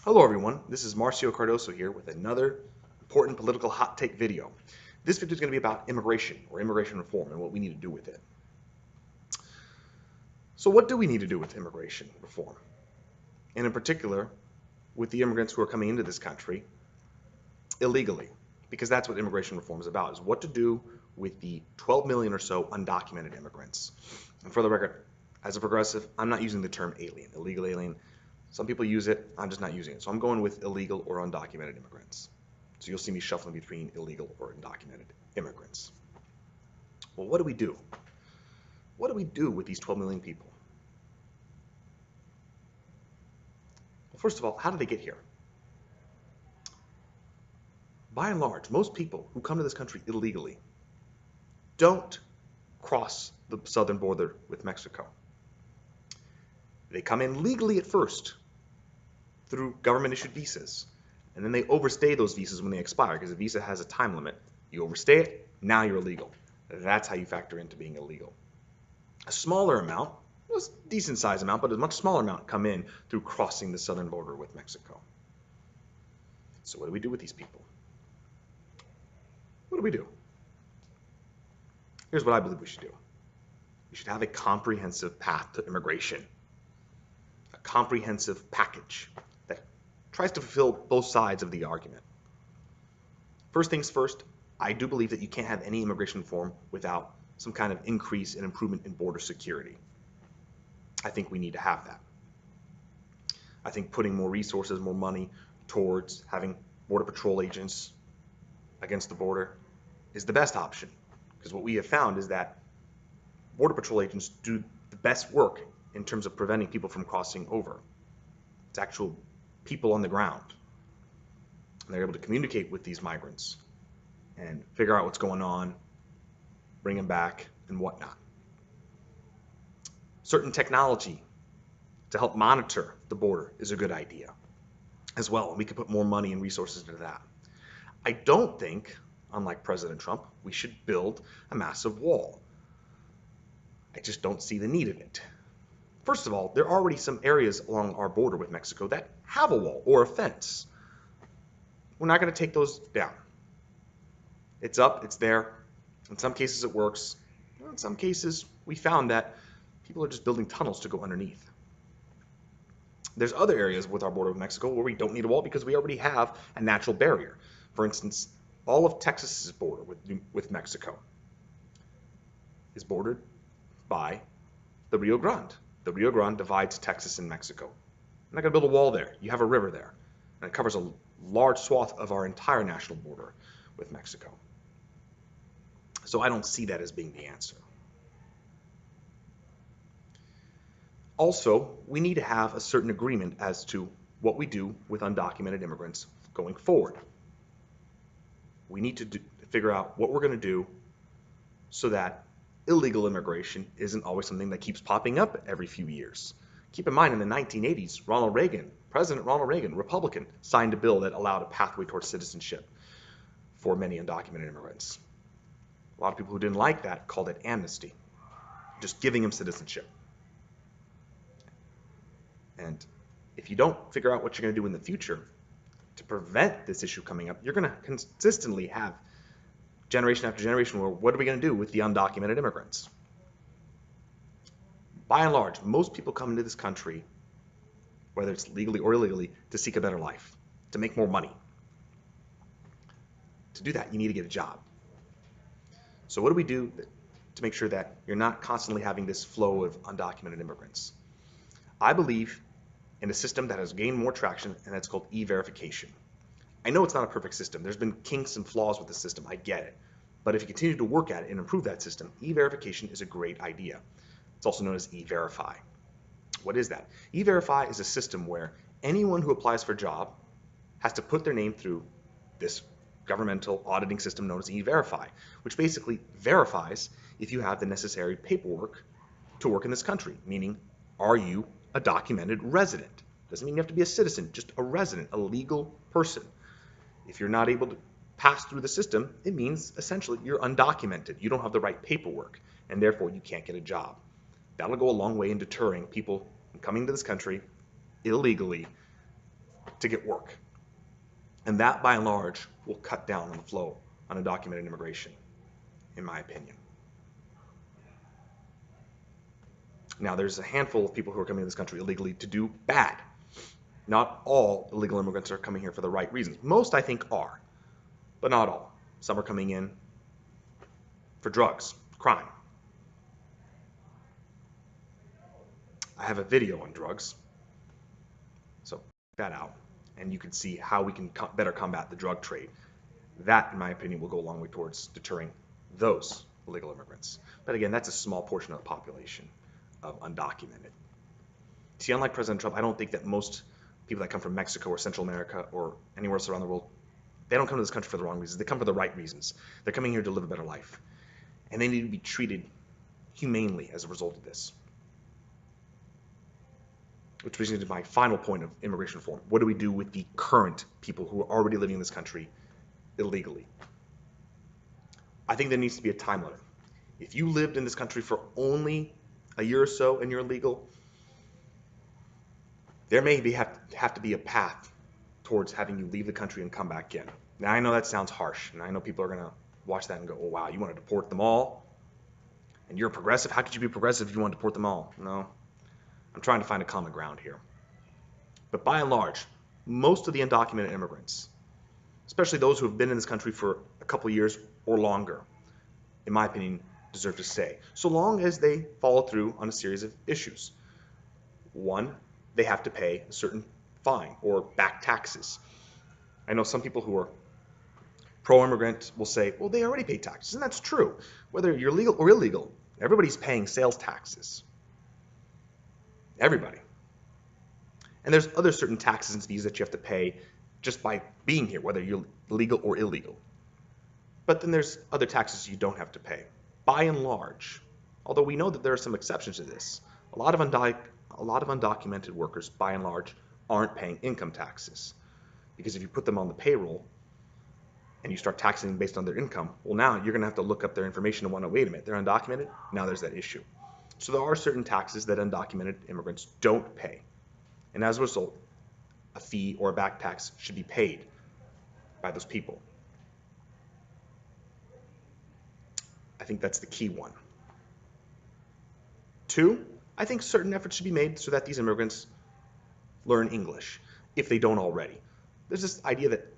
Hello everyone, this is Marcio Cardoso here with another important political hot take video. This video is going to be about immigration or immigration reform and what we need to do with it. So what do we need to do with immigration reform? And in particular, with the immigrants who are coming into this country illegally, because that's what immigration reform is about, is what to do with the 12 million or so undocumented immigrants. And for the record, as a progressive, I'm not using the term alien, illegal alien. Some people use it, I'm just not using it. So I'm going with illegal or undocumented immigrants. So you'll see me shuffling between illegal or undocumented immigrants. Well, what do we do? What do we do with these 12 million people? Well, first of all, how did they get here? By and large, most people who come to this country illegally don't cross the southern border with Mexico. They come in legally at first through government-issued visas, and then they overstay those visas when they expire because a visa has a time limit. You overstay it, now you're illegal. That's how you factor into being illegal. A smaller amount, a decent sized amount, but a much smaller amount come in through crossing the southern border with Mexico. So what do we do with these people? What do we do? Here's what I believe we should do. We should have a comprehensive path to immigration, a comprehensive package that tries to fulfill both sides of the argument. First things first, I do believe that you can't have any immigration reform without some kind of increase and improvement in border security. I think we need to have that. I think putting more resources, more money towards having Border Patrol agents against the border is the best option. Because what we have found is that Border Patrol agents do the best work in terms of preventing people from crossing over. It's actual people on the ground. And they're able to communicate with these migrants and figure out what's going on, bring them back, and whatnot. Certain technology to help monitor the border is a good idea as well. We could put more money and resources into that. I don't think, unlike President Trump, we should build a massive wall. I just don't see the need of it. First of all, there are already some areas along our border with Mexico that have a wall or a fence. We're not going to take those down. It's up, it's there. In some cases it works. In some cases we found that people are just building tunnels to go underneath. There's other areas with our border with Mexico where we don't need a wall because we already have a natural barrier. For instance, all of Texas's border with Mexico is bordered by the Rio Grande. The Rio Grande divides Texas and Mexico. I'm not going to build a wall there. You have a river there, and it covers a large swath of our entire national border with Mexico. So I don't see that as being the answer. Also, we need to have a certain agreement as to what we do with undocumented immigrants going forward. We need to figure out what we're going to do so that illegal immigration isn't always something that keeps popping up every few years. Keep in mind, in the 1980s, President Ronald Reagan, Republican, signed a bill that allowed a pathway towards citizenship for many undocumented immigrants. A lot of people who didn't like that called it amnesty, just giving them citizenship. And if you don't figure out what you're going to do in the future to prevent this issue coming up, you're going to consistently have generation after generation where what are we going to do with the undocumented immigrants? By and large, most people come into this country, whether it's legally or illegally, to seek a better life, to make more money. To do that, you need to get a job. So what do we do to make sure that you're not constantly having this flow of undocumented immigrants? I believe in a system that has gained more traction, and that's called e-verification. I know it's not a perfect system. There's been kinks and flaws with the system. I get it. But if you continue to work at it and improve that system, e-verification is a great idea. It's also known as EVerify. What is that? EVerify is a system where anyone who applies for a job has to put their name through this governmental auditing system known as EVerify, which basically verifies if you have the necessary paperwork to work in this country, meaning, are you a documented resident? Doesn't mean you have to be a citizen, just a resident, a legal person. If you're not able to pass through the system, it means essentially you're undocumented. You don't have the right paperwork, and therefore you can't get a job. That'll go a long way in deterring people from coming to this country illegally to get work. And that, by and large, will cut down on the flow on undocumented immigration, in my opinion. Now, there's a handful of people who are coming to this country illegally to do bad. Not all illegal immigrants are coming here for the right reasons. Most, I think, are, but not all. Some are coming in for drugs, crime. I have a video on drugs, so check that out, and you can see how we can better combat the drug trade. That, in my opinion, will go a long way towards deterring those illegal immigrants. But again, that's a small portion of the population of undocumented. See, unlike President Trump, I don't think that most people that come from Mexico or Central America or anywhere else around the world, they don't come to this country for the wrong reasons. They come for the right reasons. They're coming here to live a better life. And they need to be treated humanely as a result of this. Which brings me to my final point of immigration reform. What do we do with the current people who are already living in this country illegally? I think there needs to be a time limit. If you lived in this country for only a year or so and you're illegal, there may have to be a path towards having you leave the country and come back in. Now, I know that sounds harsh, and I know people are going to watch that and go, oh, wow, you want to deport them all? And you're progressive? How could you be progressive if you want to deport them all? No, I'm trying to find a common ground here. But by and large, most of the undocumented immigrants, especially those who have been in this country for a couple years or longer, in my opinion, deserve to stay, so long as they follow through on a series of issues. One, they have to pay a certain fine or back taxes. I know some people who are pro-immigrant will say, well, they already pay taxes, and that's true. Whether you're legal or illegal, everybody's paying sales taxes. Everybody. And there's other certain taxes and fees that you have to pay just by being here, whether you're legal or illegal. But then there's other taxes you don't have to pay. By and large, although we know that there are some exceptions to this, a lot of undocumented workers, by and large, aren't paying income taxes. Because if you put them on the payroll and you start taxing them based on their income, well, now you're going to have to look up their information and wonder, wait a minute, they're undocumented? Now there's that issue. So there are certain taxes that undocumented immigrants don't pay. And as a result, a fee or a back tax should be paid by those people. I think that's the key one. Two, I think certain efforts should be made so that these immigrants learn English, if they don't already. There's this idea that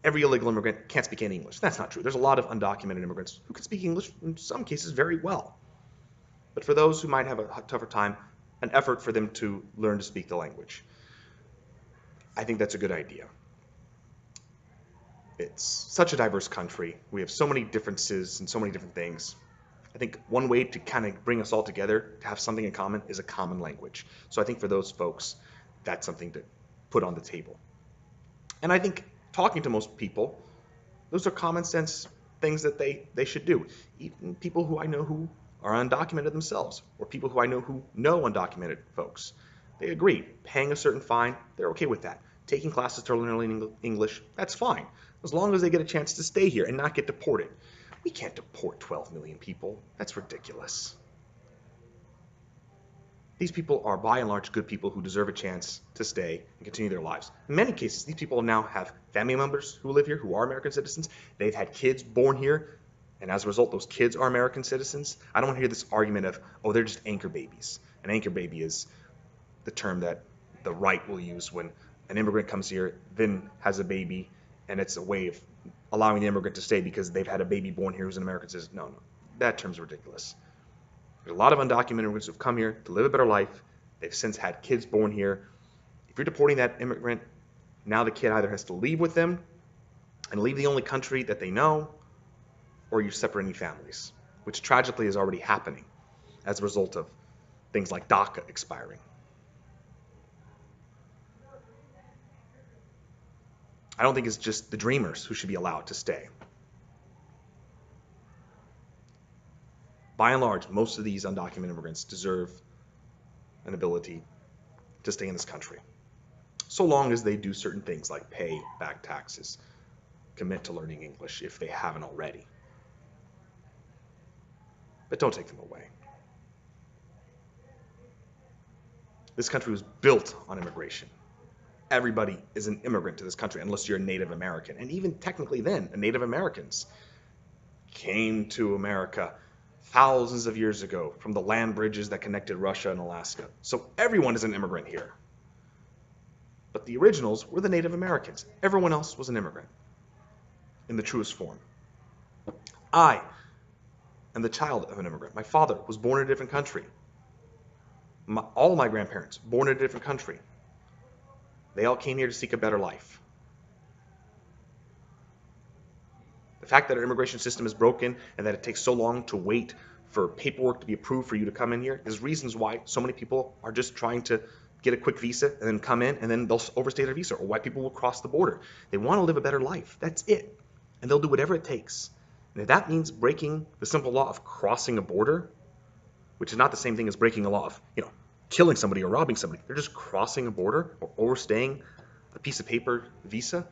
every illegal immigrant can't speak any English. That's not true. There's a lot of undocumented immigrants who can speak English, in some cases very well. But for those who might have a tougher time, an effort for them to learn to speak the language. I think that's a good idea. It's such a diverse country. We have so many differences and so many different things. I think one way to kind of bring us all together, to have something in common, is a common language. So I think for those folks, that's something to put on the table. And I think talking to most people, those are common sense things that they should do. Even people who I know who are undocumented themselves, or people who I know who know undocumented folks, they agree. Paying a certain fine, they're okay with that. Taking classes to learn English, that's fine, as long as they get a chance to stay here and not get deported. We can't deport 12 million people. That's ridiculous. These people are by and large good people who deserve a chance to stay and continue their lives. In many cases, these people now have family members who live here, who are American citizens. They've had kids born here, and as a result, those kids are American citizens. I don't want to hear this argument of, oh, they're just anchor babies. An anchor baby is the term that the right will use when an immigrant comes here, then has a baby, and it's a way of allowing the immigrant to stay because they've had a baby born here who's an American citizen. No, that term's ridiculous. There's a lot of undocumented immigrants who've come here to live a better life. They've since had kids born here. If you're deporting that immigrant, now the kid either has to leave with them and leave the only country that they know, or you're separating families, which tragically is already happening as a result of things like DACA expiring. I don't think it's just the dreamers who should be allowed to stay. By and large, most of these undocumented immigrants deserve an ability to stay in this country, so long as they do certain things like pay back taxes, commit to learning English if they haven't already. But don't take them away. This country was built on immigration. everybody is an immigrant to this country unless you're a Native American. And even technically then, Native Americans came to America thousands of years ago from the land bridges that connected Russia and Alaska. So everyone is an immigrant here. But the originals were the Native Americans. Everyone else was an immigrant in the truest form. I am the child of an immigrant. My father was born in a different country. All my grandparents born in a different country. They all came here to seek a better life. The fact that our immigration system is broken and that it takes so long to wait for paperwork to be approved for you to come in here is reasons why so many people are just trying to get a quick visa and then come in, and then they'll overstay their visa, or why people will cross the border. They want to live a better life. That's it. And they'll do whatever it takes. And if that means breaking the simple law of crossing a border, which is not the same thing as breaking a law of, killing somebody or robbing somebody. They're just crossing a border or overstaying a piece of paper visa.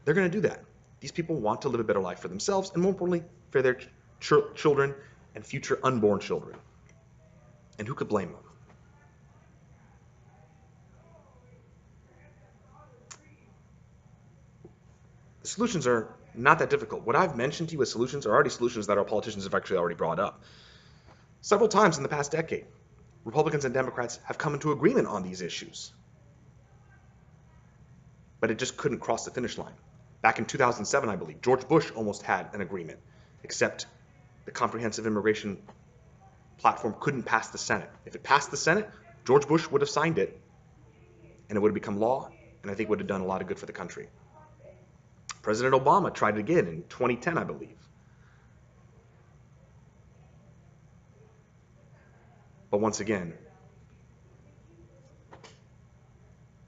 They're going to do that. These people want to live a better life for themselves and, more importantly, for their children and future unborn children. And who could blame them? The solutions are not that difficult. What I've mentioned to you as solutions are already solutions that our politicians have actually already brought up. Several times in the past decade, Republicans and Democrats have come into agreement on these issues. But it just couldn't cross the finish line. Back in 2007, I believe, George Bush almost had an agreement, except the comprehensive immigration platform couldn't pass the Senate. If it passed the Senate, George Bush would have signed it, and it would have become law, and I think would have done a lot of good for the country. President Obama tried it again in 2010, I believe. But once again,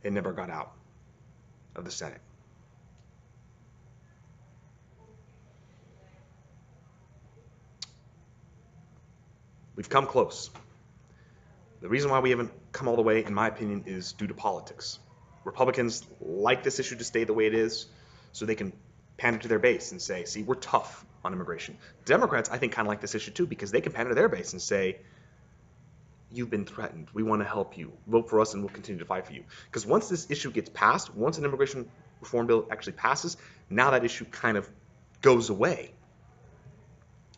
it never got out of the Senate. We've come close. The reason why we haven't come all the way, in my opinion, is due to politics. Republicans like this issue to stay the way it is so they can pander to their base and say, see, we're tough on immigration. Democrats, I think, kind of like this issue too, because they can pander to their base and say, you've been threatened. We want to help you. Vote for us and we'll continue to fight for you. Because once this issue gets passed, once an immigration reform bill actually passes, now that issue kind of goes away.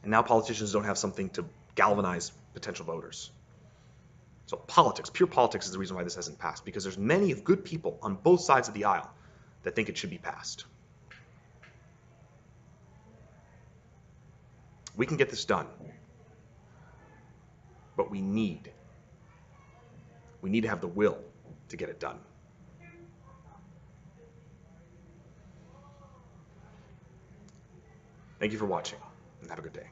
And now politicians don't have something to galvanize potential voters. So politics, pure politics, is the reason why this hasn't passed, because there's many of good people on both sides of the aisle that think it should be passed. We can get this done, but we need to have the will to get it done. Thank you for watching, and have a good day.